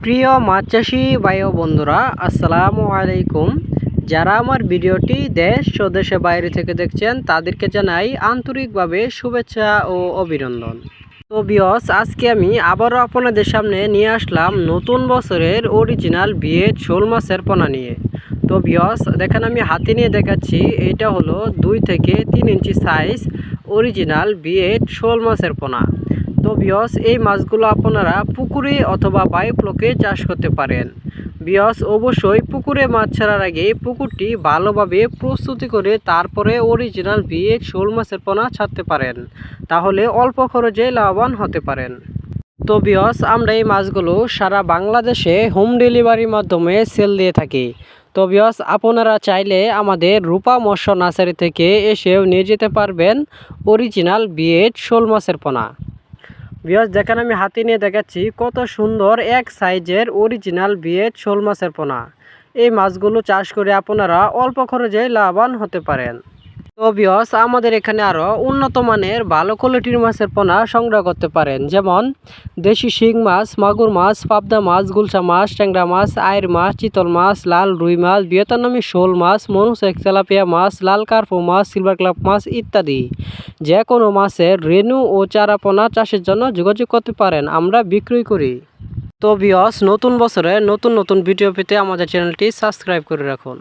প্রিয় মাছ চাষি ভাই ও বন্ধুরা, আসসালামু আলাইকুম। যারা আমার ভিডিওটি দেশ ও দেশের বাইরে থেকে দেখছেন তাদেরকে জানাই আন্তরিকভাবে শুভেচ্ছা ও অভিনন্দন। তো ভিউয়ার্স, আজকে আমি আবারও আপনাদের সামনে নিয়ে আসলাম নতুন বছরের অরিজিনাল বিয়ের শোল মাছের পোনা নিয়ে। তো ভিউয়ার্স, দেখেন আমি হাতে নিয়ে দেখাচ্ছি, এটা হলো 2 থেকে 3 ইঞ্চি সাইজ অরিজিনাল বিয়ের শোল মাছের পোনা। তো ভিউয়ার্স, এই মাছগুলো আপনারা পুকুরে অথবা বায়োফ্লোকে চাষ করতে পারেন। ভিউয়ার্স, অবশ্যই পুকুরে মাছ ছাড়ার আগে পুকুরটি ভালোভাবে প্রস্তুতি করে তারপরে অরিজিনাল বিয়ের শোল মাছের পোনা ছাড়তে পারেন, তাহলে অল্প খরচে লাভবান হতে পারেন। তো ভিউয়ার্স, আমরা এই মাছগুলো সারা বাংলাদেশে হোম ডেলিভারির মাধ্যমে সেল দিয়ে থাকি। তো ভিউয়ার্স, আপনারা চাইলে আমাদের রূপা মৎস্য নার্সারি থেকে এসেও নিয়ে যেতে পারবেন অরিজিনাল বিয়ের শোল মাছের পোনা। ভিউয়ার্স, দেখেন আমি হাতে নিয়ে দেখাচ্ছি কত সুন্দর এক সাইজের অরিজিনাল বিয়ের শোল মাছের পোনা। এই মাছগুলো চাষ করে আপনারা অল্প খরচে লাভবান হতে পারেন। তো ভিউয়ার্স, আমাদের এখানে আরও উন্নত মানের ভালো কোয়ালিটির মাছের পোনা সংগ্রহ করতে পারেন, যেমন দেশি শিং মাছ, মাগুর মাছ, পাবদা মাছ, গুলশা মাছ, ট্যাংরা মাছ, আইর মাছ, চিতল মাছ, লাল রুই মাছ, ভিয়েতনামি শোল মাছ, মনুসেক তেলাপিয়া মাছ, লাল কার্পো মাছ, সিলভার ক্লাব মাছ ইত্যাদি। যে কোনো মাছের রেণু ও চারা পোনা চাষের জন্য যোগাযোগ করতে পারেন, আমরা বিক্রি করি। তো ভিউয়ার্স, নতুন বছরে নতুন নতুন ভিডিও পেতে আমাদের চ্যানেলটি সাবস্ক্রাইব করে রাখুন।